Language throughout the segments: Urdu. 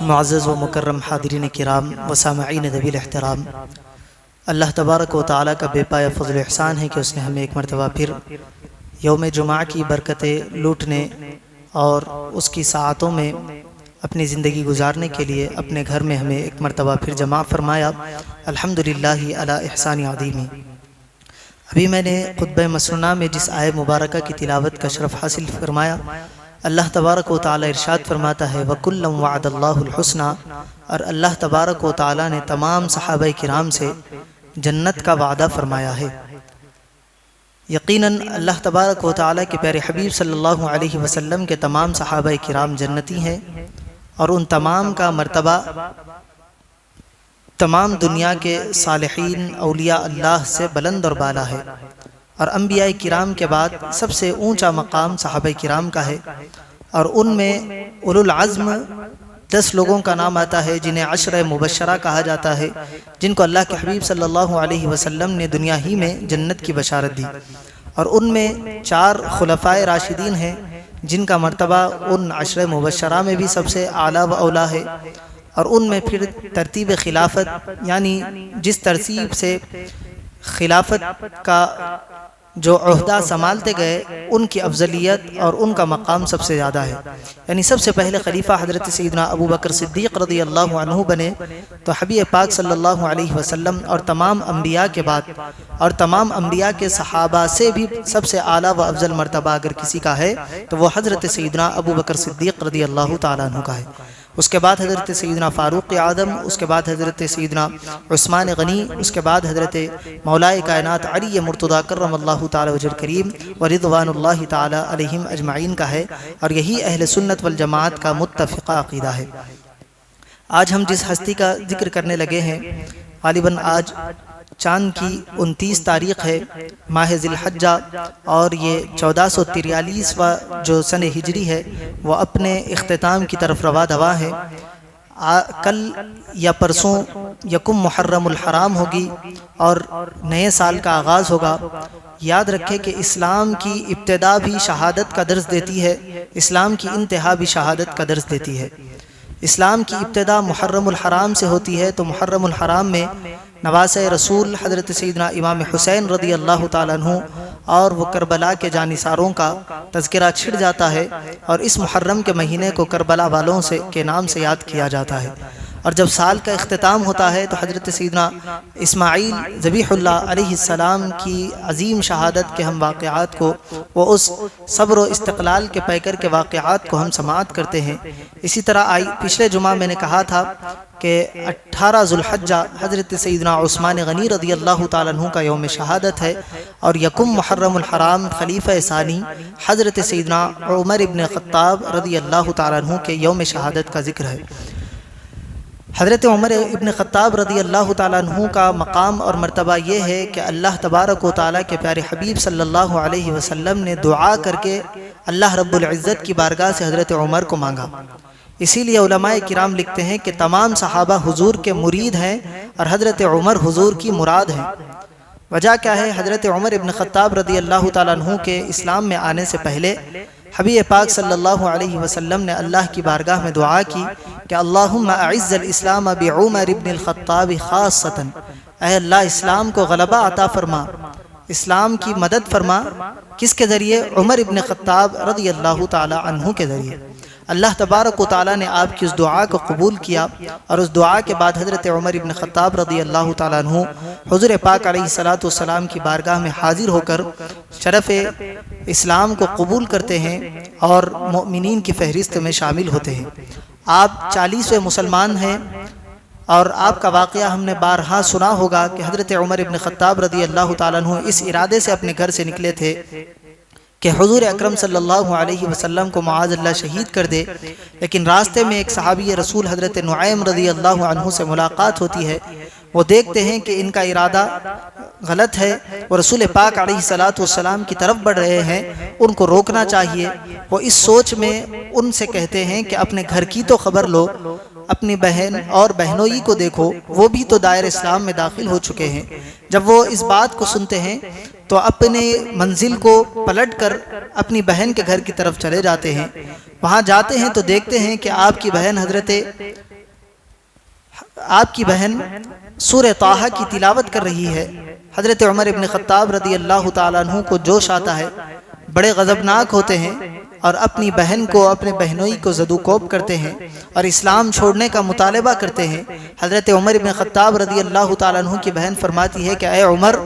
معزز و مکرم حاضرین کرام و سامعین ذوی الاحترام، اللہ تبارک و تعالیٰ کا بے پایہ فضل و احسان ہے کہ اس نے ہمیں ایک مرتبہ پھر یوم جمعہ کی برکتیں لوٹنے اور اس کی ساعتوں میں اپنی زندگی گزارنے کے لیے اپنے گھر میں ہمیں ایک مرتبہ پھر جمع فرمایا۔ الحمدللہ علی احسان عظیم۔ ابھی میں نے خطبہ مسنونہ میں جس آیہ مبارکہ کی تلاوت کا شرف حاصل فرمایا، اللہ تبارک و تعالیٰ ارشاد فرماتا ہے وَكُلًّا وَعَدَ اللَّهُ الْحُسْنَى، اور اللہ تبارک و تعالیٰ نے تمام صحابہ کرام سے جنت کا وعدہ فرمایا ہے۔ یقیناً اللہ تبارک و تعالیٰ کے پیارے حبیب صلی اللہ علیہ وسلم کے تمام صحابہ کرام جنتی ہیں، اور ان تمام کا مرتبہ تمام دنیا کے صالحین اولیاء اللہ سے بلند اور بالا ہے، اور انبیاء کرام کے بعد سب سے اونچا مقام صحابہ کرام کا ہے، اور ان میں اولو العزم 10 لوگوں کا نام آتا ہے جنہیں عشرہ مبشرہ کہا جاتا ہے، جن کو اللہ کے حبیب صلی اللہ علیہ وسلم نے دنیا ہی میں جنت کی بشارت دی، اور ان میں 4 خلفائے راشدین ہیں جن کا مرتبہ ان عشرہ مبشرہ میں بھی سب سے اعلیٰ و اولیٰ ہے، اور ان میں پھر ترتیب خلافت، یعنی جس ترتیب سے خلافت کا جو عہدہ سنبھالتے گئے ان کی افضلیت اور ان کا مقام سب سے زیادہ ہے۔ یعنی سب سے پہلے خلیفہ حضرت سیدنا ابو بکر صدیق رضی اللہ عنہ بنے، تو حبیب پاک صلی اللہ علیہ وسلم اور تمام انبیاء کے بعد اور تمام انبیاء کے صحابہ سے بھی سب سے اعلیٰ و افضل مرتبہ اگر کسی کا ہے تو وہ حضرت سیدنا ابو بکر صدیق رضی اللہ تعالیٰ عنہ کا ہے۔ اس کے بعد حضرت سیدنا فاروق اعظم، اس کے بعد حضرت سیدنا عثمان غنی، اس کے بعد حضرت مولائے کائنات علی مرتضیٰ کرم اللہ تعالی وجہ کریم ورضوان اللہ تعالی علیہم اجمعین کا ہے، اور یہی اہل سنت والجماعت کا متفقہ عقیدہ ہے۔ آج ہم جس ہستی کا ذکر کرنے لگے ہیں، غالباً آج چاند کی 29 تاریخ ہے ماہ ذی الحجہ، اور یہ 1443 جو سن ہجری ہے وہ اپنے اختتام کی طرف رواں دواں ہے۔ کل یا پرسوں یکم محرم الحرام ہوگی اور نئے سال کا آغاز ہوگا۔ یاد رکھے کہ اسلام کی ابتدا بھی شہادت کا درس دیتی ہے، اسلام کی انتہا بھی شہادت کا درس دیتی ہے۔ اسلام کی ابتدا محرم الحرام سے ہوتی ہے، تو محرم الحرام میں نواسۂ رسول حضرت سیدنا امام حسین رضی اللہ تعالیٰ عنہ اور وہ کربلا کے جانثاروں کا تذکرہ چھڑ جاتا ہے، اور اس محرم کے مہینے کو کربلا والوں کے نام سے یاد کیا جاتا ہے۔ اور جب سال کا اختتام ہوتا ہے تو حضرت سیدنا اسماعیل ذبیح اللہ علیہ السلام کی عظیم شہادت کے ہم واقعات کو، وہ اس صبر و استقلال کے پیکر کے واقعات کو ہم سماعت کرتے ہیں۔ اسی طرح پچھلے جمعہ میں نے کہا تھا کہ 18 ذو الحجہ حضرت سیدنا عثمان غنی رضی اللہ تعالیٰ عنہ کا یوم شہادت ہے، اور یکم محرم الحرام خلیفہ ثانی حضرت سیدنا عمر ابن خطاب رضی اللہ تعالیٰ عنہ کے یوم شہادت کا ذکر ہے۔ حضرت عمر ابن خطاب رضی اللہ تعالیٰ عنہ کا مقام اور مرتبہ یہ ہے کہ اللہ تبارک و تعالیٰ کے پیارے حبیب صلی اللہ علیہ وسلم نے دعا کر کے اللہ رب العزت کی بارگاہ سے حضرت عمر کو مانگا۔ اسی لیے علماء کرام لکھتے ہیں کہ تمام صحابہ حضور کے مرید ہیں اور حضرت عمر حضور کی مراد ہیں۔ وجہ کیا ہے؟ حضرت عمر ابن خطاب رضی اللہ تعالیٰ عنہ کے اسلام میں آنے سے پہلے حبیب پاک صلی اللہ علیہ وسلم نے اللہ کی بارگاہ میں دعا کی کہ اللہم اعز الاسلام بعمر ابن الخطاب خاصتا، اے اللہ اسلام کو غلبہ عطا فرما، اسلام کی مدد فرما۔ کس کے ذریعے؟ عمر ابن خطاب رضی اللہ تعالی عنہ کے ذریعے۔ اللہ تبارک و تعالیٰ نے آپ کی اس دعا کو قبول کیا، اور اس دعا کے بعد حضرت عمر ابن خطاب رضی اللہ تعالیٰ عنہ حضور پاک علیہ السلام کی بارگاہ میں حاضر ہو کر شرف اسلام کو قبول کرتے ہیں اور مؤمنین کی فہرست میں شامل ہوتے ہیں۔ آپ 40ویں مسلمان ہیں، اور آپ کا واقعہ ہم نے بارہا سنا ہوگا کہ حضرت عمر ابن خطاب رضی اللہ تعالیٰ عنہ اس ارادے سے اپنے گھر سے نکلے تھے کہ حضور اکرم صلی اللہ علیہ وسلم کو معاذ اللہ شہید کر دے، لیکن راستے میں ایک صحابی رسول حضرت نعیم رضی اللہ عنہ سے ملاقات ہوتی ہے۔ وہ دیکھتے ہیں کہ ان کا ارادہ غلط ہے، وہ رسول پاک علیہ السلام کی طرف بڑھ رہے ہیں، ان کو روکنا چاہیے۔ وہ اس سوچ میں ان سے کہتے ہیں کہ اپنے گھر کی تو خبر لو، اپنی بہن اور بہنوئی کو دیکھو، وہ بھی تو دائر اسلام میں داخل ہو چکے ہیں۔ جب وہ اس بات کو سنتے ہیں تو اپنے منزل کو پلٹ کر اپنی بہن کے گھر کی طرف چلے جاتے ہیں۔ وہاں جاتے ہیں تو دیکھتے ہیں کہ آپ کی بہن سورہ طٰہٰ کی تلاوت کر رہی ہے۔ حضرت عمر ابن خطاب رضی اللہ تعالیٰ عنہ کو جوش آتا ہے، بڑے غضبناک ہوتے ہیں اور اپنی بہن کو، اپنے بہنوئی کو زدوکوب کرتے ہیں اور اسلام چھوڑنے کا مطالبہ کرتے ہیں۔ حضرت عمر ابن خطاب رضی اللہ تعالیٰ عنہ کی بہن فرماتی ہے کہ اے عمر،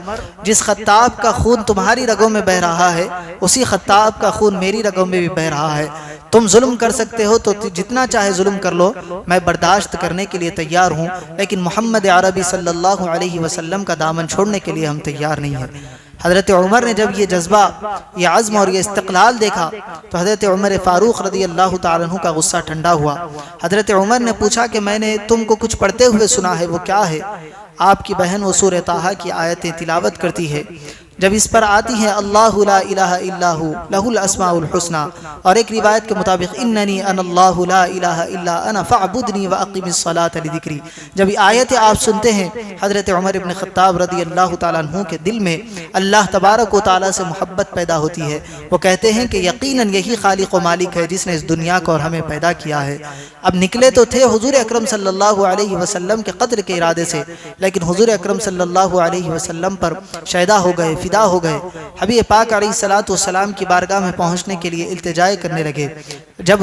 جس خطاب کا خون تمہاری رگوں میں بہہ رہا ہے اسی خطاب کا خون میری رگوں میں بھی بہہ رہا ہے۔ تم ظلم کر سکتے ہو تو جتنا چاہے ظلم کر لو، میں برداشت کرنے کے لیے تیار ہوں، لیکن محمد عربی صلی اللہ علیہ وسلم کا دامن چھوڑنے کے لیے ہم تیار نہیں ہیں۔ حضرت عمر نے جب یہ جذبہ، یہ عزم اور یہ استقلال دیکھا تو حضرت عمر فاروق رضی اللہ تعالیٰ عنہ کا غصہ ٹھنڈا ہوا۔ حضرت عمر نے پوچھا کہ میں نے تم کو کچھ پڑھتے ہوئے سنا ہے، وہ کیا ہے؟ آپ کی بہن وہ سورہ طٰہٰ کی آیتیں تلاوت کرتی ہے۔ جب اس پر آتی ہے اللہ لا الہ الا ہو لہ الاسماء الحسنی، اور ایک روایت کے مطابق اننی انا اللہ لا الہ الا انا فاعبدنی واقم الصلاۃ لذکری، جب یہ آیتیں آپ سنتے ہیں حضرت عمر ابن خطاب رضی اللہ تعالیٰ عنہ کے دل میں اللہ تبارک و تعالیٰ سے محبت پیدا ہوتی ہے۔ وہ کہتے ہیں کہ یقیناً یہی خالق و مالک ہے جس نے اس دنیا کو اور ہمیں پیدا کیا ہے۔ اب نکلے تو تھے حضور اکرم صلی اللہ علیہ وسلم کے قتل کے ارادے سے، لیکن حضور اکرم صلی اللہ علیہ وسلم پر شیدا ہو گئے، فدا ہو گئے۔ حبیب پاک علیہ السلام کی بارگاہ میں پہنچنے کے لیے التجائے کرنے لگے۔ جب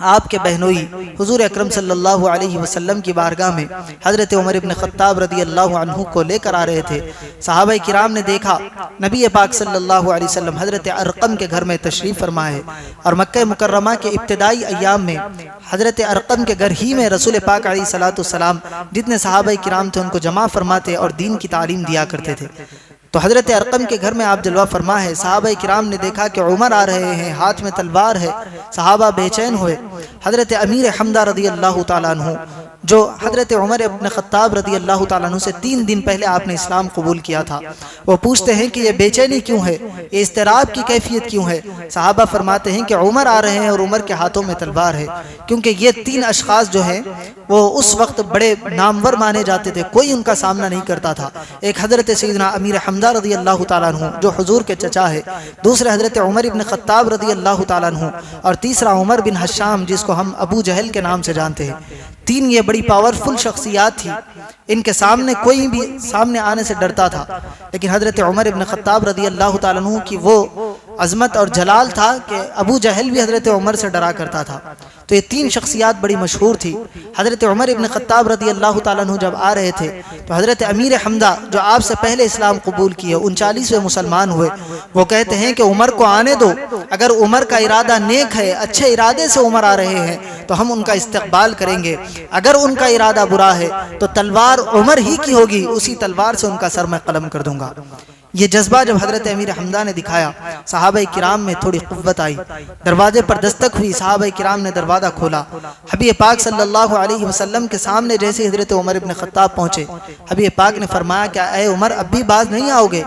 آپ کے بہنوئی حضور اکرم صلی اللہ علیہ وسلم کی بارگاہ میں حضرت عمر ابن خطاب رضی اللہ عنہ کو لے کر آ رہے تھے، صحابہ کرام نے دیکھا نبی پاک صلی اللہ علیہ وسلم حضرت ارقم کے گھر میں تشریف فرما ہے، اور مکہ مکرمہ کے ابتدائی ایام میں حضرت ارقم کے گھر ہی میں رسول پاک علیہ السلام جتنے صحابہ کرام تھے ان کو جمع فرماتے اور دین کی تعلیم دیا کرتے تھے۔ تو حضرت ارقم کے گھر میں آپ جلوہ فرما ہے۔ صحابہ کرام نے دیکھا کہ عمر آ رہے ہیں، ہاتھ میں تلوار ہے، صحابہ بے چین ہوئے۔ حضرت امیر حمزہ رضی اللہ تعالیٰ عنہ، جو حضرت عمر ابن خطاب رضی اللہ تعالیٰ عنہ سے 3 دن پہلے آپ نے اسلام قبول کیا تھا، وہ پوچھتے ہیں کہ یہ بے چینی کیوں ہے، یہ اضطراب کی کیفیت کیوں ہے؟ صحابہ فرماتے ہیں کہ عمر آ رہے ہیں اور عمر کے ہاتھوں میں تلوار ہے، کیونکہ یہ 3 اشخاص جو ہیں وہ اس وقت بڑے نامور مانے جاتے تھے، کوئی ان کا سامنا نہیں کرتا تھا۔ ایک حضرت سیدنا امیر حمزہ رضی اللہ تعالیٰ عنہ جو حضور کے چچا ہے، دوسرے حضرت عمر ابن خطاب رضی اللہ تعالیٰ عنہ، اور تیسرا عمر بن حشام جس کو ہم ابو جہل کے نام سے جانتے ہیں۔ 3 یہ بڑی پاورفل شخصیات تھی، ان کے سامنے کوئی بھی سامنے آنے سے ڈرتا تھا، لیکن حضرت عمر ابن خطاب رضی اللہ تعالیٰ عنہ کی وہ عظمت اور جلال تھا کہ ابو جہل بھی حضرت عمر سے ڈرا کرتا تھا۔ تو یہ 3 شخصیات بڑی مشہور تھی۔ حضرت عمر ابن خطاب رضی اللہ تعالیٰ عنہ جب آ رہے تھے تو حضرت امیر حمزہ جو آپ سے پہلے اسلام قبول کیے، 39ویں مسلمان ہوئے، وہ کہتے ہیں کہ عمر کو آنے دو، اگر عمر کا ارادہ نیک ہے، اچھے ارادے سے عمر آ رہے ہیں تو ہم ان کا استقبال کریں گے، اگر ان کا ارادہ برا ہے تو تلوار عمر ہی کی ہوگی، اسی تلوار سے ان کا سر میں قلم کر دوں گا۔ یہ جذبہ جب حضرت امیر حمزہ نے دکھایا، صحابہ کرام میں تھوڑی قوت آئی، دروازے پر دستک ہوئی، صحابہ کرام نے دروازہ کھولا، حبیب پاک صلی اللہ علیہ وسلم کے سامنے جیسے حضرت عمر ابن خطاب پہنچے، حبیب پاک نے فرمایا کہ اے عمر اب بھی باز نہیں آؤ گے،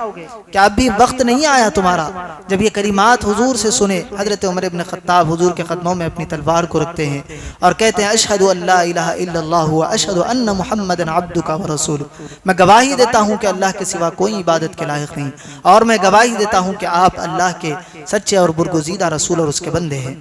کیا اب بھی وقت نہیں آیا تمہارا؟ جب یہ کلمات حضور سے سنے، حضرت عمر ابن خطاب حضور کے قدموں میں اپنی تلوار کو رکھتے ہیں اور کہتے ہیں اشہد ان لا الہ الا اللہ واشہد ان محمدا عبدک ورسولہ، میں گواہی دیتا ہوں کہ اللہ کے سوا کوئی عبادت کے لائق نہیں، اور میں گواہی دیتا ہوں کہ آپ اللہ کے سچے اور برگزیدہ رسول اور اس کے بندے ہیں۔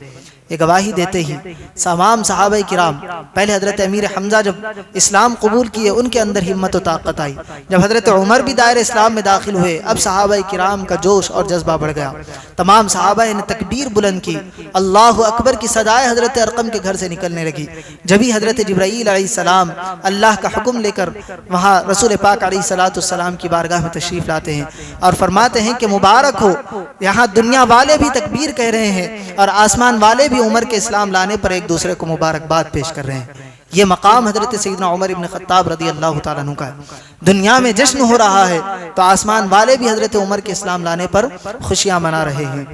یہ گواہی دیتے ہی تمام صحابہ کرام، پہلے حضرت امیر حمزہ جب اسلام قبول کیے ان کے اندر ہمت و طاقت آئی، جب حضرت عمر بھی دائر اسلام میں داخل ہوئے اب صحابہ کرام کا جوش اور جذبہ بڑھ گیا، تمام صحابہ نے تکبیر بلند کی، اللہ اکبر کی صدائے حضرت ارقم کے گھر سے نکلنے لگی۔ جبھی حضرت جبرائیل علیہ السلام اللہ کا حکم لے کر وہاں رسول پاک علیہ السلام کی بارگاہ میں تشریف لاتے ہیں اور فرماتے ہیں کہ مبارک ہو، یہاں دنیا والے بھی تکبیر کہہ رہے ہیں اور آسمان والے بھی عمر کے اسلام لانے پر ایک دوسرے کو مبارکباد پیش کر رہے ہیں۔ یہ مقام حضرت سیدنا عمر ابن خطاب رضی اللہ تعالیٰ عنہ کا ہے۔ دنیا میں جشن ہو رہا ہے تو آسمان والے بھی حضرت عمر کے اسلام لانے پر خوشیاں منا رہے ہیں۔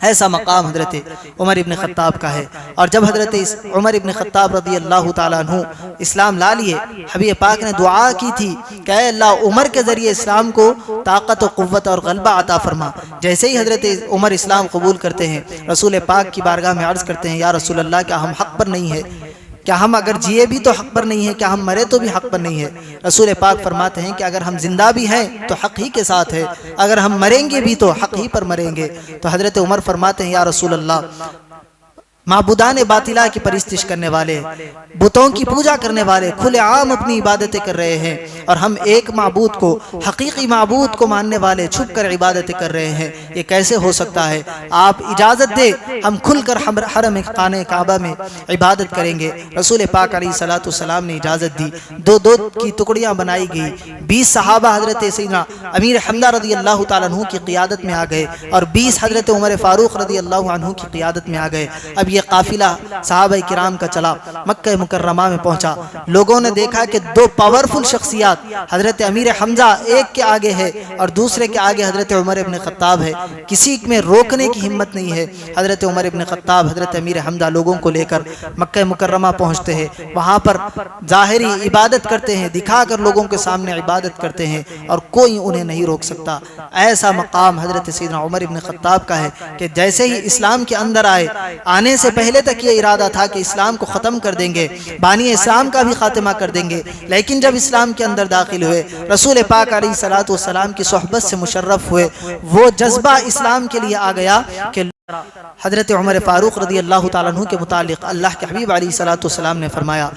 ایسا مقام حضرت عمر ابن خطاب کا ہے۔ اور جب حضرت عمر ابن خطاب رضی اللہ تعالیٰ عنہ اسلام لا لیے، حبیب پاک نے دعا کی تھی کہ اے اللہ عمر کے ذریعے اسلام کو طاقت و قوت اور غلبہ عطا فرما۔ جیسے ہی حضرت عمر اسلام قبول کرتے ہیں، رسول پاک کی بارگاہ میں عرض کرتے ہیں یا رسول اللہ کیا ہم حق پر نہیں ہے؟ کیا ہم اگر جیے بھی تو حق پر نہیں ہیں؟ کیا ہم مرے تو بھی حق پر نہیں ہے؟ رسول پاک فرماتے ہیں کہ اگر ہم زندہ بھی ہیں تو حق ہی کے ساتھ ہے، اگر ہم مریں گے بھی تو حق ہی پر مریں گے۔ تو حضرت عمر فرماتے ہیں یا رسول اللہ، معبودان باطلہ کی پرستش کرنے والے، بتوں کی پوجا کرنے والے کھلے عام اپنی عبادتیں کر رہے ہیں، اور ہم ایک معبود کو، حقیقی معبود کو ماننے والے چھپ کر عبادتیں کر رہے ہیں، یہ کیسے ہو سکتا ہے؟ آپ اجازت دے ہم کھل کر حرم خانہ کعبہ میں عبادت کریں گے۔ رسول پاک علیہ الصلوۃ والسلام نے اجازت دی، دو کی ٹکڑیاں بنائی گئی، 20 صحابہ حضرت سیدنا امیر حمزہ رضی اللہ تعالیٰ عنہ کی قیادت میں آ گئے، اور 20 حضرت عمر فاروق رضی اللہ عنہ کی قیادت میں آ گئے۔ اب یہ قافلہ صحابہ کرام کا چلا، مکہ مکرمہ میں پہنچا، لوگوں نے دیکھا کہ دو پاورفل شخصیات، حضرت امیر حمزہ ایک کے آگے ہے اور دوسرے کے آگے حضرت عمر ابن خطاب ہے، کسی میں روکنے کی ہمت نہیں ہے۔ حضرت عمر ابن خطاب حضرت امیر حمزہ لوگوں کو لے کر مکہ مکرمہ پہنچتے ہیں، وہاں پر ظاہری عبادت کرتے ہیں، دکھا کر لوگوں کے سامنے عبادت کرتے ہیں اور کوئی انہیں نہیں روک سکتا۔ ایسا مقام حضرت سیدنا عمر ابن خطاب کا ہے کہ جیسے ہی اسلام کے اندر آئے، آنے سے پہلے تک یہ ارادہ تھا کہ اسلام کو ختم کر دیں گے، بانی اسلام کا بھی خاتمہ کر دیں گے، لیکن جب اسلام کے اندر داخل ہوئے، رسول پاک علیہ الصلوۃ والسلام کی صحبت سے مشرف ہوئے، وہ جذبہ اسلام کے لیے آ گیا کہ حضرت عمر فاروق رضی اللہ تعالیٰ عنہ کے متعلق اللہ کے حبیب علیہ الصلوۃ والسلام نے فرمایا،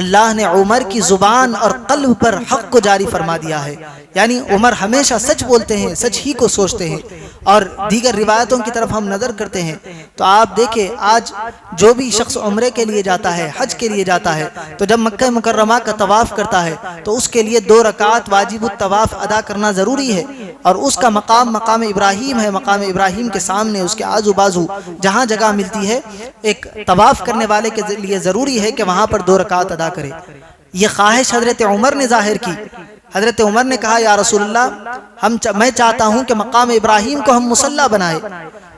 اللہ نے عمر کی زبان اور قلب پر حق کو جاری فرما دیا ہے، یعنی عمر ہمیشہ سچ بولتے ہیں، سچ ہی کو سوچتے ہیں۔ اور دیگر روایتوں کی طرف ہم نظر کرتے ہیں تو آپ دیکھیں، آج جو بھی شخص عمرے کے لیے جاتا ہے، حج کے لیے جاتا ہے، تو جب مکہ مکرمہ کا طواف کرتا ہے تو اس کے لیے 2 رکعات واجب الطواف ادا کرنا ضروری ہے، اور اس کا مقام ابراہیم ہے۔ مقام ابراہیم کے سامنے اس کے آزو بازو جہاں جگہ ملتی ہے، ایک طواف کرنے والے کے لیے ضروری ہے کہ وہاں پر 2 رکعات ادا کرے۔ یہ خواہش حضرت عمر نے ظاہر کی۔ حضرت عمر نے کہا یا رسول اللہ، میں چاہتا ہوں کہ مقام ابراہیم کو ہم مصلی بنائے۔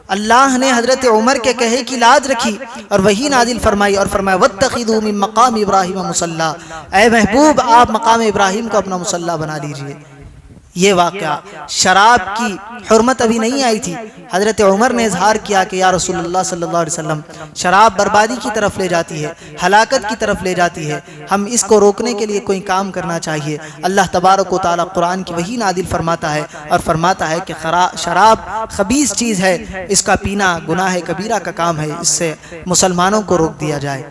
اللہ نے حضرت عمر کے کہے کی لاج رکھی اور وحی نازل فرمائی اور فرمایا واتخذوا من مقام ابراہیم مصلی، اے محبوب آپ مقام ابراہیم کو اپنا مصلی بنا لیجئے۔ یہ واقعہ، شراب کی حرمت ابھی نہیں آئی تھی، حضرت عمر نے اظہار کیا کہ یا رسول اللہ صلی اللہ علیہ وسلم، شراب بربادی کی طرف لے جاتی ہے، ہلاکت کی طرف لے جاتی ہے، ہم اس کو روکنے کے لیے کوئی کام کرنا چاہیے۔ اللہ تبارک و تعالیٰ قرآن کی وحی نازل فرماتا ہے اور فرماتا ہے کہ شراب خبیث چیز ہے، اس کا پینا گناہ کبیرہ کا کام ہے، اس سے مسلمانوں کو روک دیا جائے۔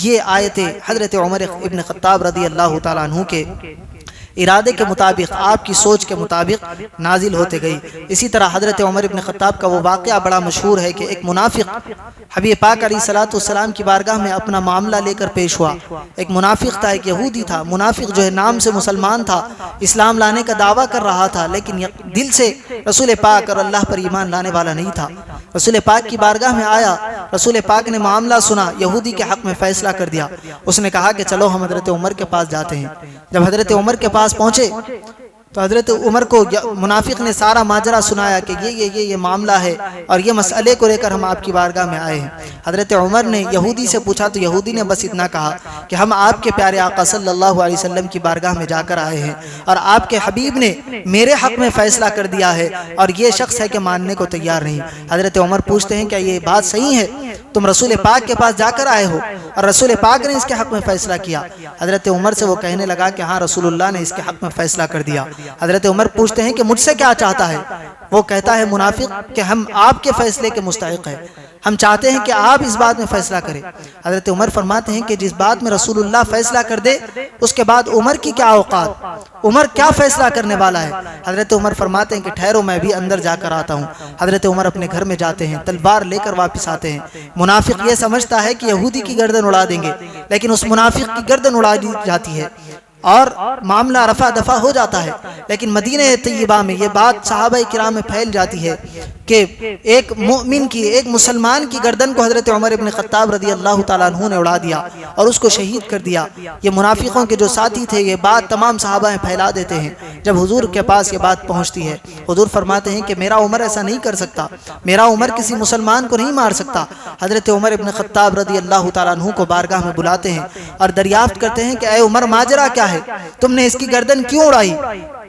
یہ آیتیں حضرت عمر ابن خطاب رضی اللہ تعالیٰ عنہ کے ارادے کے مطابق، آپ کی سوچ کے مطابق نازل ہوتے گئی۔ اسی طرح حضرت عمر ابن خطاب کا وہ واقعہ بڑا مشہور ہے کہ ایک منافق حبیب پاک علیہ الصلوۃ والسلام کی بارگاہ میں اپنا معاملہ لے کر پیش ہوا۔ ایک منافق تھا، ایک یہودی تھا، منافق جو ہے نام سے مسلمان تھا، اسلام لانے کا دعویٰ کر رہا تھا، لیکن دل سے رسول پاک اور اللہ پر ایمان لانے والا نہیں تھا۔ رسول پاک کی بارگاہ میں آیا، رسول پاک نے معاملہ سنا، یہودی کے حق میں فیصلہ کر دیا۔ اس نے کہا کہ چلو ہم حضرت عمر کے پاس جاتے ہیں۔ جب حضرت عمر کے پاس پہنچے تو حضرت عمر کو منافق نے سارا ماجرا سنایا کہ یہ معاملہ ہے اور یہ مسئلے کو لے کر ہم آپ کی بارگاہ میں آئے ہیں۔ حضرت عمر نے یہودی سے پوچھا تو یہودی نے بس اتنا کہا کہ ہم آپ کے پیارے آقا صلی اللہ علیہ وسلم کی بارگاہ میں جا کر آئے ہیں اور آپ کے حبیب نے میرے حق میں فیصلہ کر دیا ہے اور یہ شخص ہے کہ ماننے کو تیار نہیں۔ حضرت عمر پوچھتے ہیں کیا یہ بات صحیح ہے؟ تم رسول پاک کے پاس جا کر آئے ہو اور رسول پاک نے اس کے حق میں فیصلہ کیا؟ حضرت عمر سے وہ کہنے لگا کہ ہاں رسول اللہ نے اس کے حق میں فیصلہ کر دیا۔ حضرت عمر پوچھتے ہیں کہ مجھ سے کیا چاہتا ہے؟ وہ کہتا ہے منافق کہ ہم آپ کے فیصلے کے مستحق ہیں، ہم چاہتے ہیں کہ آپ اس بات میں فیصلہ کریں۔ حضرت عمر فرماتے ہیں کہ جس بات میں رسول اللہ فیصلہ کر دے اس کے بعد عمر کی کیا اوقات، عمر کیا فیصلہ کرنے والا ہے؟ حضرت عمر فرماتے ہیں کہ ٹھہرو میں بھی اندر جا کر آتا ہوں۔ حضرت عمر اپنے گھر میں جاتے ہیں، تلوار لے کر واپس آتے ہیں۔ منافق یہ سمجھتا ہے کہ یہودی کی گردن اڑا دیں گے، لیکن اس منافق کی گردن اڑا دی جاتی ہے اور معاملہ رفع دفع ہو جاتا ہے۔ لیکن مدینہ طیبہ میں یہ بات صحابہ کرام میں پھیل جاتی ہے کہ ایک مومن کی، ایک مسلمان کی گردن کو حضرت عمر ابن خطاب رضی اللہ تعالیٰ عنہ نے اڑا دیا اور اس کو شہید کر دیا۔ یہ منافقوں کے جو ساتھی تھے یہ بات تمام صحابہ میں پھیلا دیتے ہیں۔ جب حضور کے پاس یہ بات پہنچتی ہے، حضور فرماتے ہیں کہ میرا عمر ایسا نہیں کر سکتا، میرا عمر کسی مسلمان کو نہیں مار سکتا۔ حضرت عمر ابن خطاب رضی اللہ تعالیٰ عنہ کو بارگاہ میں بلاتے ہیں اور دریافت کرتے ہیں کہ اے عمر ماجرا کیا ہے؟ تم نے اس کی گردن کیوں اڑائی؟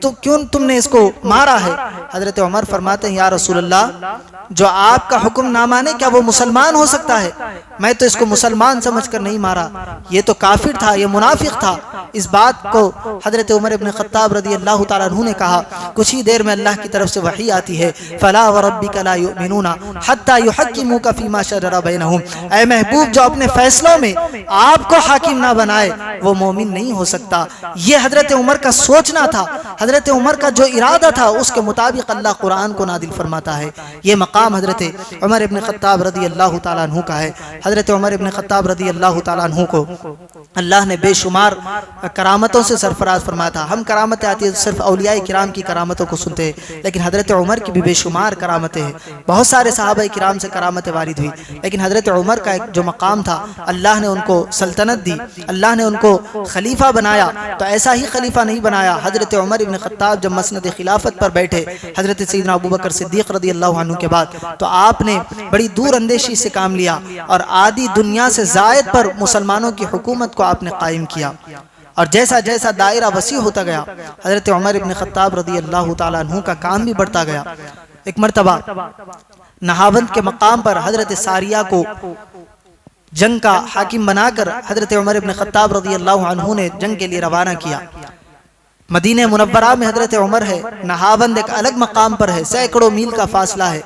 تو کیوں تم نے اس کو مارا ہے؟ حضرت عمر فرماتے ہیں یا رسول اللہ، جو آپ کا حکم نہ مانے کیا وہ مسلمان ہو سکتا ہے؟ میں تو اس کو مسلمان سمجھ کر نہیں مارا، یہ تو کافر تھا، یہ منافق تھا۔ اس بات کو حضرت عمر ابن خطاب رضی اللہ تعالیٰ عنہ نے کہا۔ کچھ ہی دیر میں اللہ کی طرف سے وحی آتی ہے، فلا وربک لا یؤمنون حتی یحکموک فیما شجر بینہم، اے محبوب جو اپنے فیصلوں میں آپ کو حاکم نہ بنائے وہ مومن نہیں ہو سکتا۔ یہ حضرت عمر کا سوچنا تھا، حضرت عمر کا جو ارادہ تھا اس کے مطابق اللہ قرآن کو نازل فرماتا ہے۔ یہ مقام حضرت عمر ابن خطاب رضی اللہ تعالیٰ عنہ کا ہے۔ حضرت عمر ابن خطاب رضی اللہ تعالیٰ عنہ کو اللہ نے بے شمار کرامتوں سے سرفراز فرمایا تھا۔ ہم کرامتیں آتی ہیں صرف اولیاء کرام کی کرامتوں کو سنتے ہیں، لیکن حضرت عمر کی بھی بے شمار کرامتیں ہیں۔ بہت سارے صحابہ کرام سے کرامتیں وارد ہوئی، لیکن حضرت عمر کا ایک جو مقام تھا، اللہ نے ان کو سلطنت دی، اللہ نے ان کو خلیفہ بنایا، تو ایسا ہی خلیفہ نہیں بنایا۔ حضرت عمر ابن خطاب جب مسند خلافت پر بیٹھے حضرت سیدنا ابوبکر صدیق رضی اللہ عنہ کے بعد، تو آپ نے بڑی دور اندیشی سے کام لیا اور آدھی دنیا سے زائد پر مسلمانوں کی حکومت کو آپ نے قائم کیا۔ اور جیسا جیسا دائرہ وسیع ہوتا گیا، حضرت عمر ابن خطاب رضی اللہ تعالیٰ عنہ کا کام بھی بڑھتا گیا۔ ایک مرتبہ نہاوند کے مقام پر حضرت ساریہ کو جنگ کا حاکم بنا کر حضرت عمر ابن خطاب رضی اللہ عنہ نے جنگ کے لیے روانہ کیا۔ مدینہ منورہ میں حضرت عمر ہے، نہاوند ایک الگ مقام پر ہے، سینکڑوں میل کا فاصلہ ہے،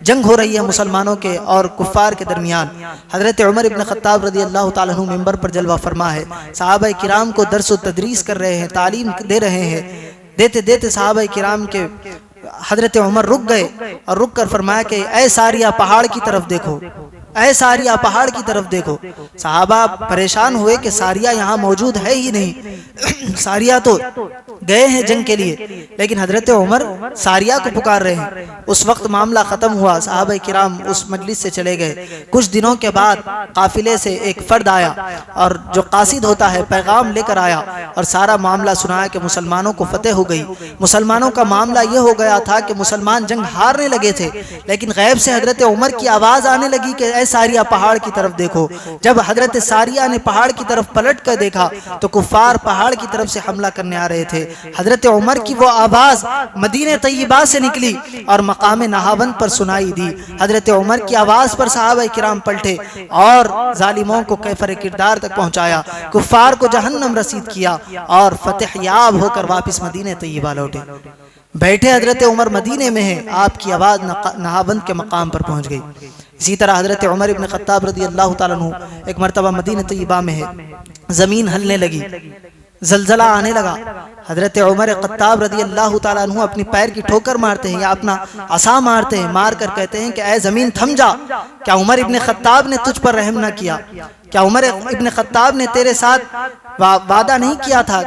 جنگ ہو رہی ہے مسلمانوں کے اور کفار کے درمیان۔ حضرت عمر ابن خطاب رضی اللہ تعالیٰ عنہ منبر پر جلوہ فرما ہے، صحابہ کرام کو درس و تدریس کر رہے ہیں، تعلیم دے رہے ہیں۔ دیتے دیتے صحابہ کرام کے حضرت عمر رک گئے اور رک کر فرمایا کہ اے ساریہ پہاڑ کی طرف دیکھو، اے ساریہ پہاڑ کی طرف دیکھو۔ صحابہ پریشان ہوئے کہ ساریہ یہاں موجود ہے ہی نہیں، ساریہ تو گئے ہیں جنگ کے لیے، لیکن حضرت عمر ساریہ کو پکار رہے ہیں۔ اس وقت معاملہ ختم ہوا، صحابہ کرام اس مجلس سے چلے گئے۔ کچھ دنوں کے بعد قافلے سے ایک فرد آیا اور جو قاصد ہوتا ہے پیغام لے کر آیا اور سارا معاملہ سنایا کہ مسلمانوں کو فتح ہو گئی۔ مسلمانوں کا معاملہ یہ ہو گیا تھا کہ مسلمان جنگ ہارنے لگے تھے، لیکن غیب سے حضرت عمر کی آواز آنے لگی کہ اے ساریہ پہاڑ کی طرف دیکھو۔ جب حضرت ساریہ نے پہاڑ کی طرف پلٹ کر دیکھا تو کفار پہاڑ کی طرف سے حملہ کرنے آ رہے تھے۔ حضرت عمر کی وہ آواز مدینہ طیبہ سے نکلی اور مقام نہاوند پر سنائی دی۔ حضرت عمر کی آواز پر صحابہ کرام پلٹے اور ظالموں کو کیفر کردار تک پہنچایا، کفار کو جہنم رسید کیا اور فتح یاب ہو کر واپس مدینہ طیبہ لوٹے۔ بیٹھے حضرت عمر مدینے میں ہیں، آپ کی آواز نہاوند کے مقام پر پہنچ گئی۔ اسی طرح حضرت عمر ابن خطاب رضی اللہ تعالیٰ عنہ ایک مرتبہ مدینہ طیبہ میں ہے، زمین ہلنے لگی، زلزلہ آنے لگا۔ حضرت عمر خطاب رضی اللہ تعالیٰ عنہ اپنی پیر کی ٹھوکر مارتے ہیں یا اپنا عصا مارتے ہیں، مار کر کہتے ہیں کہ اے زمین تھم جا، کیا عمر ابن خطاب نے تجھ پر رحم نہ کیا؟ کیا عمر ابن خطاب نے تیرے ساتھ وعدہ نہیں کیا تھا؟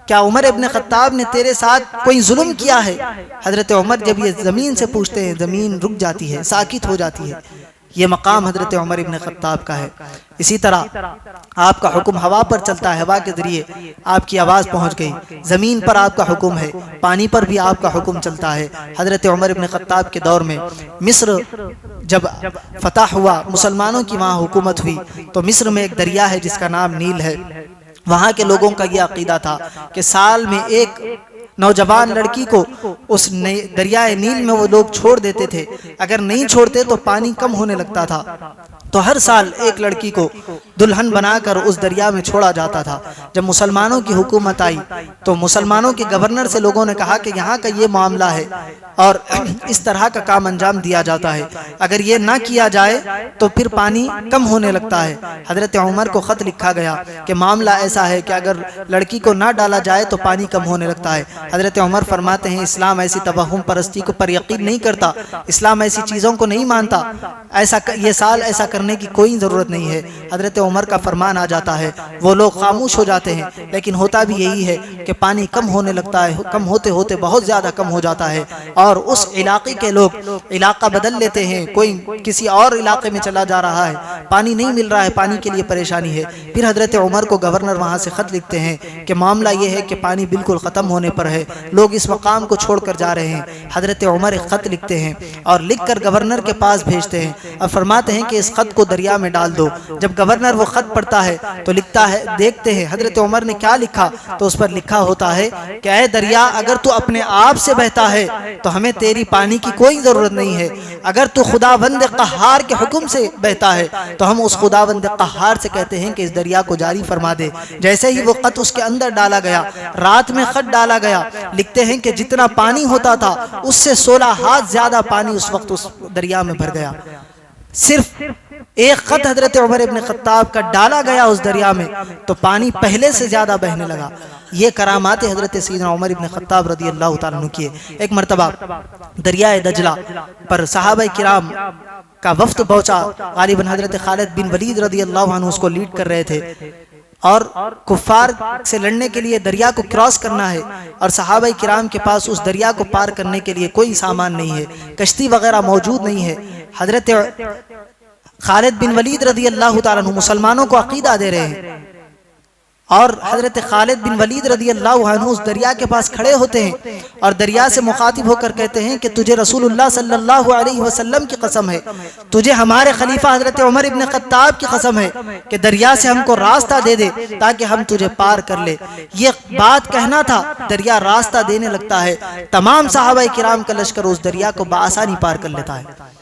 کیا عمر ابن خطاب نے تیرے ساتھ کوئی ظلم کیا ہے؟ حضرت عمر جب یہ زمین سے پوچھتے ہیں، زمین رک جاتی ہے، ساکت ہو جاتی ہے۔ یہ مقام حضرت عمر ابن خطاب کا ہے۔ اسی طرح آپ کا حکم ہوا پر چلتا ہے، ہوا کے ذریعے آپ کی آواز پہنچ گئی۔ زمین پر آپ کا حکم ہے، پانی پر بھی آپ کا حکم چلتا ہے۔ حضرت عمر ابن خطاب کے دور میں مصر جب فتح ہوا، مسلمانوں کی وہاں حکومت ہوئی، تو مصر میں ایک دریا ہے جس کا نام نیل ہے۔ وہاں کے لوگوں کا یہ عقیدہ تھا کہ سال میں ایک نوجوان لڑکی کو اس دریائے نیل میں وہ لوگ چھوڑ دیتے تھے، اگر نہیں چھوڑتے تو پانی کم ہونے لگتا تھا، تو ہر سال ایک لڑکی کو دلہن بنا کر اس دریا میں چھوڑا جاتا تھا۔ جب مسلمانوں کی حکومت آئی تو مسلمانوں کے گورنر سے لوگوں نے کہا کہ یہاں کا یہ معاملہ ہے اور اس طرح کا کام انجام دیا جاتا ہے، اگر یہ نہ کیا جائے تو پھر پانی کم ہونے لگتا ہے۔ حضرت عمر کو خط لکھا گیا کہ معاملہ ایسا ہے کہ اگر لڑکی کو نہ ڈالا جائے تو پانی کم ہونے لگتا ہے۔ حضرت عمر فرماتے ہیں اسلام ایسی توہم پرستی کو پر یقین نہیں کرتا، اسلام ایسی چیزوں کو نہیں مانتا، یہ سال ایسا کرنے کی کوئی ضرورت نہیں ہے۔ حضرت عمر کا فرمان آ جاتا ہے، وہ لوگ خاموش ہو جاتے ہیں، لیکن ہوتا بھی یہی ہے کہ پانی کم ہونے لگتا ہے، کم ہوتے ہوتے بہت زیادہ کم ہو جاتا ہے، اور اس علاقے کے لوگ علاقہ بدل لیتے ہیں، کوئی کسی اور علاقے میں چلا جا رہا ہے، پانی نہیں مل رہا ہے، پانی کے لیے پریشانی ہے۔ پھر حضرت عمر کو گورنر وہاں سے خط لکھتے ہیں کہ معاملہ یہ ہے کہ پانی بالکل ختم ہونے پر ہے، لوگ اس مقام کو چھوڑ کر جا رہے ہیں۔ حضرت عمر ایک خط لکھتے ہیں اور لکھ کر گورنر کے پاس بھیجتے ہیں اور فرماتے ہیں کہ اس خط کو دریا میں ڈال دو۔ جب گورنر وہ خط پڑھتا ہے تو لکھتا ہے، دیکھتے ہیں حضرت عمر نے کیا لکھا، تو اس پر لکھا ہوتا ہے کہ اے دریا، اگر تو اپنے آپ سے بہتا ہے تو ہمیں تیری پانی کی کوئی ضرورت نہیں ہے، اگر تو خداوند قہار کے حکم سے بہتا ہے تو ہم اس خداوند قہار سے کہتے ہیں کہ اس دریا کو جاری فرما دے۔ جیسے ہی وہ خط اس کے اندر ڈالا گیا، رات میں خط ڈالا گیا، لکھتے ہیں کہ جتنا پانی ہوتا تھا اس سے 16 ہاتھ زیادہ پانی اس وقت اس دریا میں بھر گیا۔ صرف ایک خط حضرت عمر ابن خطاب کا ڈالا گیا اس دریا میں تو پانی پہلے سے زیادہ بہنے لگا۔ یہ کرامات حضرت سیدنا عمر ابن خطاب رضی اللہ تعالیٰ عنہ کی۔ ایک مرتبہ دریائے دجلہ پر صحابہ کرام کا وفد پہنچا، غالباً حضرت خالد بن ولید رضی اللہ عنہ اس کو لیڈ کر رہے تھے، اور کفار سے لڑنے کے لیے دریا کو کراس کرنا ہے، اور صحابہ کرام کے پاس اس دریا کو پار کرنے کے لیے کوئی سامان نہیں ہے، کشتی وغیرہ موجود نہیں ہے۔ حضرت خالد بن ولید رضی اللہ تعالیٰ عنہ مسلمانوں کو عقیدہ دے رہے ہیں، اور حضرت خالد بن ولید رضی اللہ عنہ اس دریا کے پاس کھڑے ہوتے ہیں اور دریا سے مخاطب ہو کر کہتے ہیں کہ تجھے رسول اللہ صلی اللہ علیہ وسلم کی قسم ہے، تجھے ہمارے خلیفہ حضرت عمر ابن خطاب کی قسم ہے کہ دریا سے ہم کو راستہ دے دے تاکہ ہم تجھے پار کر لے۔ یہ بات کہنا تھا، دریا راستہ دینے لگتا ہے، تمام صحابہ کرام کا لشکر اس دریا کو بآسانی پار کر لیتا ہے۔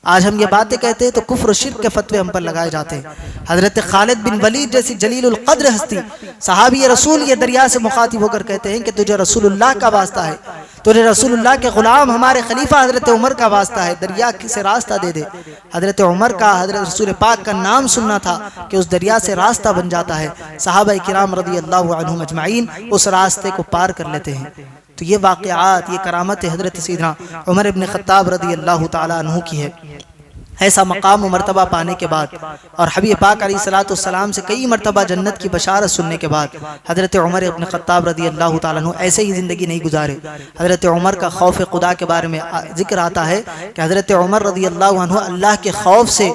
آج ہم یہ باتیں کہتے ہیں تو کفر و شرک کے فتوے ہم پر لگائے جاتے ہیں۔ حضرت خالد بن ولید جیسی جلیل القدر ہستی، صحابی رسول، یہ دریا سے مخاطب ہو کر کہتے ہیں کہ تجھے رسول اللہ کا واسطہ ہے، تجھے رسول اللہ کے غلام ہمارے خلیفہ حضرت عمر کا واسطہ ہے، دریا سے راستہ دے دے۔ حضرت عمر کا حضرت رسول پاک کا نام سننا تھا کہ اس دریا سے راستہ بن جاتا ہے، صحابہ کرام رضی اللہ عنہم اجمعین اس راستے کو پار کر لیتے ہیں۔ تو یہ واقعات، یہ کرامت حضرت سیدنا عمر ابن خطاب رضی اللہ تعالیٰ عنہ کی ہے۔ ایسا مقام و مرتبہ پانے کے بعد اور حبیب پاک علیہ الصلوۃ والسلام سے کئی مرتبہ جنت کی بشارت سننے کے بعد حضرت عمر ابن خطاب رضی اللہ تعالیٰ عنہ ایسے ہی زندگی نہیں گزارے۔ حضرت عمر کا خوف خدا کے بارے میں ذکر آتا ہے کہ حضرت عمر رضی اللہ عنہ اللہ کے خوف سے،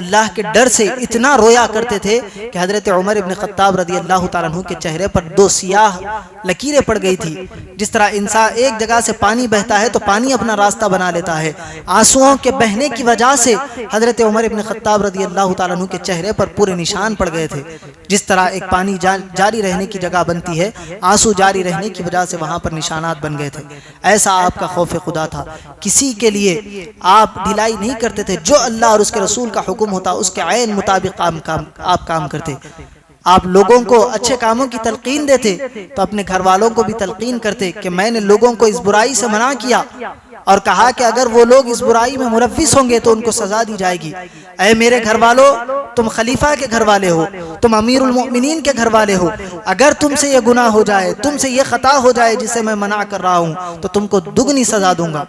اللہ کے ڈر سے اتنا رویا کرتے تھے کہ حضرت عمر ابن خطاب رضی اللہ تعالیٰ عنہ کے چہرے پر 2 سیاہ لکیریں پڑ گئی تھی۔ جس طرح انسان ایک جگہ سے پانی بہتا ہے تو پانی اپنا راستہ بنا لیتا ہے، آنسوؤں کے بہنے کی وجہ سے حضرت عمر ابن خطاب رضی اللہ تعالیٰ عنہ کے چہرے پر پورے نشان پڑ گئے تھے۔ جس طرح ایک پانی جاری رہنے کی جگہ بنتی ہے، آنسو جاری رہنے کی وجہ سے وہاں پر نشانات بن گئے تھے، ایسا آپ کا خوف خدا تھا۔ کسی کے لیے آپ ڈھلائی نہیں کرتے تھے، جو اللہ اور اس کے رسول کا حکم ہوتا اس کے عین مطابق آپ کام کرتے۔ آپ لوگوں کو اچھے کاموں کی تلقین دیتے تو اپنے گھر والوں کو بھی تلقین کرتے کہ میں نے لوگوں کو اس برائی سے منع کیا اور کہا کہ اگر وہ لوگ اس برائی میں ملوث ہوں گے تو ان کو سزا دی جائے گی۔ اے میرے گھر والوں، تم خلیفہ کے گھر والے ہو، تم امیر المؤمنین کے گھر والے ہو، اگر تم سے یہ گناہ ہو جائے، تم سے یہ خطا ہو جائے جسے میں منع کر رہا ہوں تو تم کو دگنی سزا دوں گا۔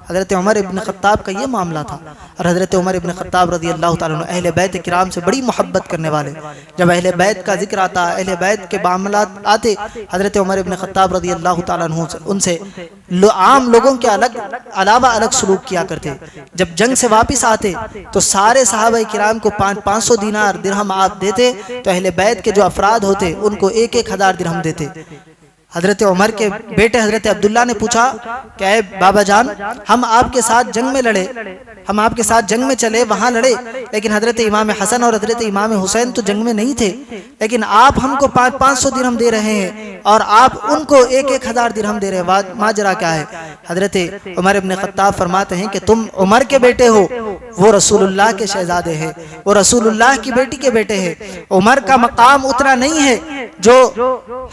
حضرت عمر ابن خطاب کا یہ معاملہ تھا، اور حضرت عمر ابن خطاب رضی اللہ تعالیٰ عنہ اہل بیت کرام سے بڑی محبت کرنے والے۔ جب اہل بیت کا ذکر آتا، اہل بیت کے معاملات آتے، حضرت عمر ابن خطاب رضی اللہ تعالیٰ عنہ ان سے عام لوگوں کے علاوہ الگ سلوک کیا کرتے۔ جب جنگ سے واپس آتے تو سارے صحابہ کرام کو 500 دینار درہم آپ دیتے، تو اہل بیت کے جو افراد ہوتے ان کو 1000 درہم دیتے۔ حضرت عمر کے بیٹے حضرت عبداللہ نے پوچھا کہ اے بابا جان، ہم آپ کے ساتھ جنگ میں لڑے، ہم آپ کے ساتھ جنگ میں چلے، وہاں لڑے، لیکن حضرت امام حسن اور حضرت امام حسین تو جنگ میں نہیں تھے، لیکن آپ ہم کو 500 درہم دے رہے ہیں اور آپ ان کو 1000 درہم دے رہے ہیں، ماجرا کیا ہے؟ حضرت عمر ابن خطاب فرماتے ہیں کہ تم عمر کے بیٹے ہو، وہ رسول اللہ کے شہزادے ہیں، وہ رسول اللہ کی بیٹی کے بیٹے ہیں۔ عمر کا مقام اتنا نہیں ہے جو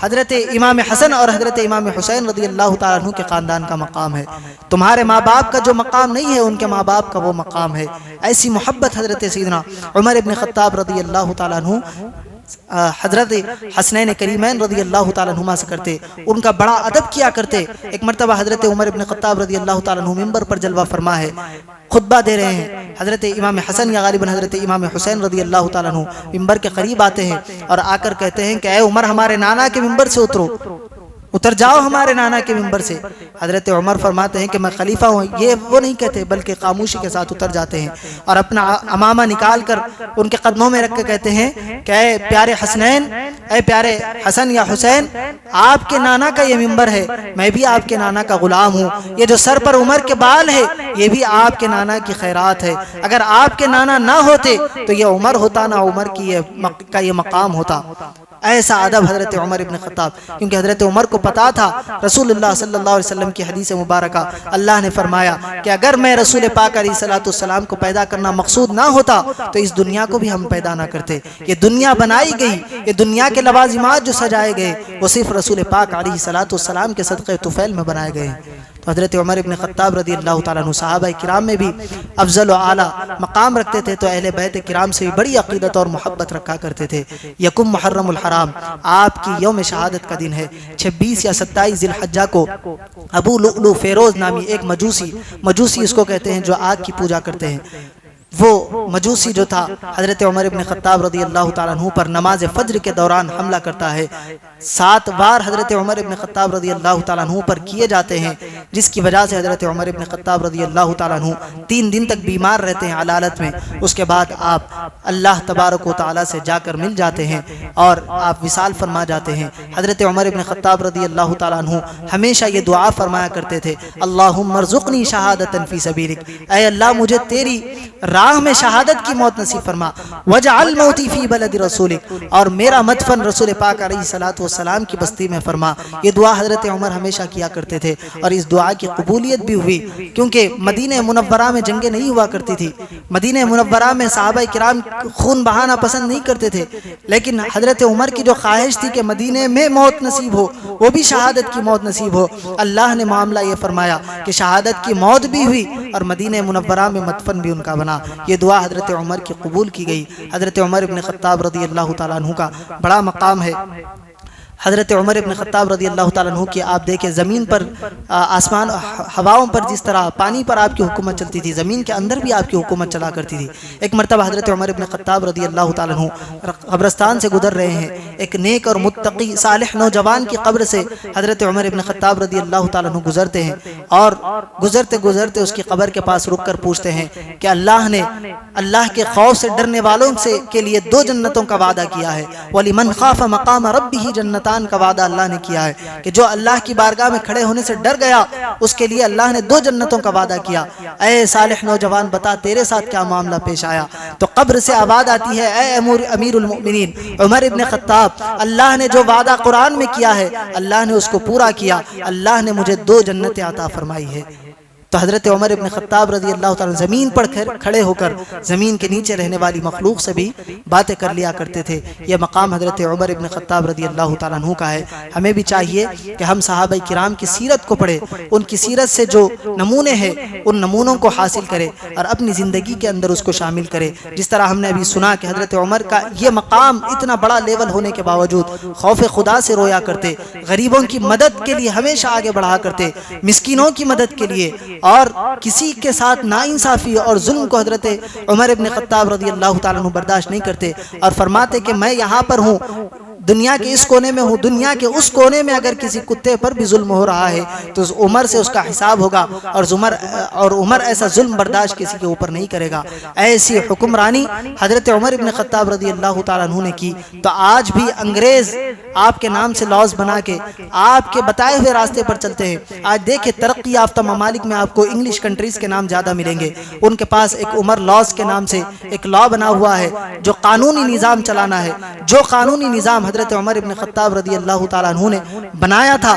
حضرت امام حسن اور حضرت امام حسین رضی اللہ تعالیٰ عنہ کے خاندان کا مقام ہے۔ تمہارے ماں باپ کا جو مقام نہیں ہے ان کے ماں باپ کا وہ مقام ہے۔ ایسی محبت حضرت سیدنا عمر ابن خطاب رضی اللہ تعالیٰ عنہ حضرت حسنین کریمین رضی اللہ تعالیٰ عنہما سے کرتے، ان کا بڑا ادب کیا کرتے۔ ایک مرتبہ حضرت عمر ابن خطاب رضی اللہ تعالیٰ عنہ منبر پر جلوہ فرما ہے، خطبہ دے رہے ہیں، حضرت امام حسن یا غالباً حضرت امام حسین رضی اللہ تعالیٰ عنہ منبر کے قریب آتے ہیں اور آ کر کہتے ہیں کہ اے عمر، ہمارے نانا کے منبر سے اترو۔ اتر جاؤ ہمارے نانا کے منبر سے۔ حضرت عمر فرماتے ہیں کہ میں خلیفہ ہوں، یہ وہ نہیں کہتے بلکہ خاموشی کے ساتھ اتر جاتے ہیں اور اپنا امامہ نکال کر ان کے قدموں میں رکھ کے کہتے ہیں کہ اے پیارے حسنین، اے پیارے حسن یا حسین، آپ کے نانا کا یہ منبر ہے، میں بھی آپ کے نانا کا غلام ہوں، یہ جو سر پر عمر کے بال ہے یہ بھی آپ کے نانا کی خیرات ہے، اگر آپ کے نانا نہ ہوتے تو یہ عمر ہوتا، نہ عمر کی یہ مقام ہوتا۔ ایسا ادب حضرت عمر ابن خطاب، کیونکہ حضرت عمر کو پتا تھا رسول اللہ صلی اللہ علیہ وسلم کی حدیث مبارکہ، اللہ نے فرمایا کہ اگر میں رسول پاک علیہ السلام کو پیدا کرنا مقصود نہ ہوتا تو اس دنیا کو بھی ہم پیدا نہ کرتے۔ یہ دنیا بنائی گئی، یہ دنیا کے لوازمات جو سجائے گئے وہ صرف رسول پاک علیہ السلام کے صدقے طفیل میں بنائے گئے۔ تو حضرت عمر ابن خطاب رضی اللہ تعالیٰ عنہ صحابہ کرام میں بھی افضل و اعلیٰ مقام رکھتے تھے، تو اہل بیت کرام سے بھی بڑی عقیدت اور محبت رکھا کرتے تھے۔ یکم محرم الحرام آپ کی یوم شہادت کا دن ہے۔ 26 یا 27 ذی الحجہ کو ابو لؤلؤ فیروز نامی ایک مجوسی اس کو کہتے ہیں جو آگ کی پوجا کرتے ہیں، وہ مجوسی جو تھا حضرت عمر ابن خطاب رضی اللہ تعالیٰ عنہ پر نماز فجر کے دوران حملہ کرتا ہے۔ 7 بار حضرت عمر ابن خطاب رضی اللہ تعالیٰ عنہ پر کیے جاتے ہیں، جس کی وجہ سے حضرت عمر ابن خطاب رضی اللہ تعالیٰ عنہ 3 دن تک بیمار رہتے ہیں علالت میں۔ اس کے بعد آپ اللہ تبارک و تعالیٰ سے جا کر مل جاتے ہیں اور آپ وصال فرما جاتے ہیں۔ حضرت عمر ابن خطاب رضی اللہ تعالیٰ عنہ ہمیشہ یہ دعا فرمایا کرتے تھے، اللہم ارزقنی شہادتا فی سبیلک، اے اللہ مجھے تیری راہ میں شہادت کی موت نصیب فرما، وجعل موتی فی بلد رسولک، اور میرا مدفن رسول پاک علیہ السلام کی بستی میں فرما۔ یہ دعا حضرت عمر ہمیشہ کیا کرتے تھے اور اس دعا کی قبولیت بھی ہوئی، کیونکہ مدینہ منورہ میں جنگیں نہیں ہوا کرتی تھی۔ مدینہ منورہ میں صحابہ کرام خون بہانا پسند نہیں کرتے تھے، لیکن حضرت عمر کی جو خواہش تھی کہ مدینہ میں موت نصیب ہو، وہ بھی شہادت کی موت نصیب ہو، اللہ نے معاملہ یہ فرمایا کہ شہادت کی موت بھی ہوئی اور مدینہ منورہ میں مدفن بھی ان کا بنا۔ یہ دعا حضرت عمر کی قبول کی گئی۔ حضرت عمر ابن خطاب رضی اللہ تعالیٰ عنہ کا بڑا مقام ہے۔ حضرت عمر ابن خطاب رضی اللہ تعالیٰ عنہ کی آپ دیکھیں زمین پر آسمان ہواؤں پر جس طرح پانی پر آپ کی حکومت چلتی تھی، زمین کے اندر بھی آپ کی حکومت چلا کرتی تھی۔ ایک مرتبہ حضرت عمر ابن خطاب رضی اللہ تعالیٰ عنہ قبرستان سے گزر رہے ہیں، ایک نیک اور متقی صالح نوجوان کی قبر سے حضرت عمر ابن خطاب رضی اللہ تعالیٰ عنہ گزرتے ہیں اور گزرتے گزرتے اس کی قبر کے پاس رک کر پوچھتے ہیں کہ اللہ نے اللہ کے خوف سے ڈرنے والوں سے کے لیے 2 جنتوں کا وعدہ کیا ہے، وَلِمَنْ خَافَ مَقَامَ رَبِّهِ جَنَّتَانِ کا وعدہ اللہ نے کیا ہے کہ جو اللہ کی بارگاہ میں کھڑے ہونے سے ڈر گیا اس کے لیے اللہ نے 2 جنتوں کا وعدہ کیا۔ اے صالح نوجوان بتا تیرے ساتھ کیا معاملہ پیش آیا؟ تو قبر سے آواز آتی ہے، اے امیر المؤمنین عمر ابن خطاب، اللہ نے جو وعدہ قرآن میں کیا ہے اللہ نے اس کو پورا کیا، اللہ نے مجھے 2 جنتیں عطا فرمائی ہے۔ تو حضرت عمر ابن خطاب رضی اللہ تعالیٰ زمین پر کھڑے ہو کر زمین کے نیچے رہنے والی مخلوق سے بھی باتیں کر لیا کرتے تھے۔ یہ مقام حضرت عمر ابن خطاب رضی اللہ تعالیٰ عنہ کا ہے۔ ہمیں بھی چاہیے کہ ہم صحابہ کرام کی سیرت کو پڑھیں، ان کی سیرت سے جو نمونے ہیں ان نمونوں کو حاصل کرے اور اپنی زندگی کے اندر اس کو شامل کرے۔ جس طرح ہم نے ابھی سنا کہ حضرت عمر کا یہ مقام اتنا بڑا لیول ہونے کے باوجود خوف خدا سے رویا کرتے، غریبوں کی مدد کے لیے ہمیشہ آگے بڑھا کرتے، مسکینوں کی مدد کے لیے، اور کسی کے ساتھ ناانصافی اور ظلم کو حضرت عمر ابن خطاب رضی اللہ تعالیٰ عنہ برداشت نہیں کرتے اور فرماتے کہ میں یہاں پر ہوں، دنیا کے اس کونے میں ہوں، دنیا کے اس کونے میں اگر کسی کتے پر بھی ظلم ہو رہا ہے تو عمر سے اس کا حساب ہوگا، اور عمر ایسا ظلم برداشت کسی کے اوپر نہیں کرے گا۔ ایسی حکمرانی حضرت عمر ابن خطاب رضی اللہ تعالیٰ عنہ نے کی، تو آج بھی انگریز آپ کے نام سے لاز بنا کے آپ کے بتائے ہوئے راستے پر چلتے ہیں۔ آج دیکھیں ترقی یافتہ ممالک میں آپ کو انگلش کنٹریز کے نام زیادہ ملیں گے، ان کے پاس ایک عمر لاز کے نام سے ایک لا بنا ہوا ہے جو قانونی نظام چلانا ہے، جو قانونی نظام حضرت عمر ابن خطاب رضی اللہ تعالیٰ عنہ نے بنایا تھا،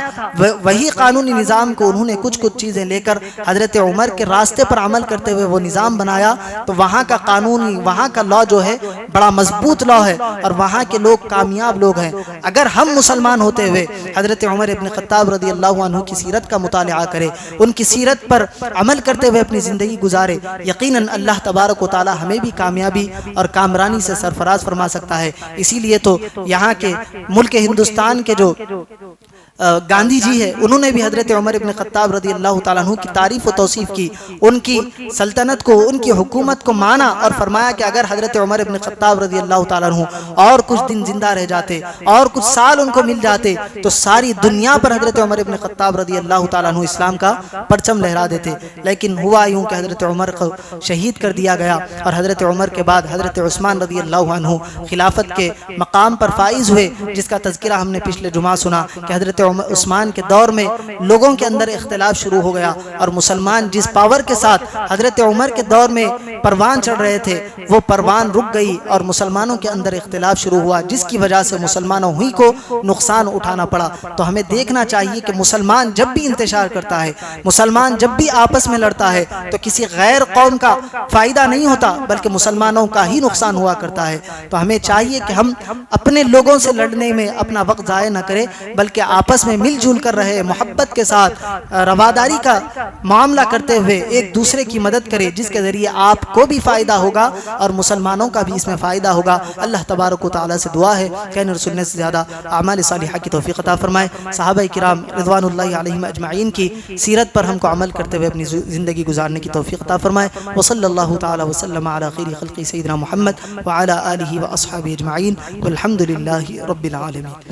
وہی قانونی نظام کو انہوں نے کچھ چیزیں لے کر حضرت عمر کے راستے پر عمل کرتے ہوئے وہ نظام بنایا، تو وہاں کا قانونی وہاں کا لا جو ہے بڑا مضبوط لا ہے اور وہاں کے لوگ کامیاب لوگ ہیں۔ اگر ہم مسلمان ہوتے ہوئے حضرت عمر ابن خطاب رضی اللہ عنہ کی سیرت کا مطالعہ کرے، ان کی سیرت پر عمل کرتے ہوئے اپنی زندگی گزارے، یقیناً اللہ تبارک و تعالی ہمیں بھی کامیابی اور کامرانی سے سرفراز فرما سکتا ہے۔ اسی لیے تو یہاں کے ملک ہندوستان کے جو گاندھی جی ہے، انہوں نے بھی حضرت عمر ابن خطاب رضی اللہ تعالیٰ عنہ کی تعریف و توصیف کی، ان کی سلطنت کو، ان کی حکومت کو مانا اور فرمایا کہ اگر حضرت عمر ابن خطاب رضی اللہ تعالیٰ عنہ اور کچھ دن زندہ رہ جاتے اور کچھ سال ان کو مل جاتے تو ساری دنیا پر حضرت عمر ابن خطاب رضی اللہ تعالیٰ عنہ اسلام کا پرچم لہرا دیتے، لیکن ہوا یوں کہ حضرت عمر کو شہید کر دیا گیا، اور حضرت عمر کے بعد حضرت عثمان رضی اللہ عنہ خلافت کے مقام پر فائز ہوئے، جس کا تذکرہ ہم نے پچھلے جمعہ سنا کہ حضرت عثمان کے دور میں لوگوں کے اندر اختلاف شروع ہو گیا، اور مسلمان جس پاور کے ساتھ حضرت عمر کے دور میں پروان چڑھ رہے تھے وہ پروان رک گئی اور مسلمانوں کے اندر اختلاف شروع ہوا، جس کی وجہ سے مسلمانوں ہی کو نقصان اٹھانا پڑا۔ تو ہمیں دیکھنا چاہیے کہ مسلمان جب بھی انتشار کرتا ہے، مسلمان جب بھی آپس میں لڑتا ہے تو کسی غیر قوم کا فائدہ نہیں ہوتا بلکہ مسلمانوں کا ہی نقصان ہوا کرتا ہے۔ تو ہمیں چاہیے کہ ہم اپنے لوگوں سے لڑنے میں اپنا وقت ضائع نہ کریں، بلکہ آپس میں مل جل کر رہے، محبت کے ساتھ رواداری کا معاملہ کرتے ہوئے ایک دوسرے کی مدد کرے، جس کے ذریعے آپ کو بھی فائدہ ہوگا اور مسلمانوں کا بھی اس میں فائدہ ہوگا۔ اللہ تبارک و تعالیٰ سے دعا ہے کہ ان رسول سے زیادہ اعمال صالحہ کی توفیق عطا فرمائے، صحابہ کرام رضوان اللہ علیہم اجمعین کی سیرت پر ہم کو عمل کرتے ہوئے اپنی زندگی گزارنے کی توفیق عطا فرمائے۔ وصلی اللہ تعالی وسلم علی خیر خلق سیدنا محمد وعلی آلہ واصحابہ اجمعین والحمد للہ رب العالمین۔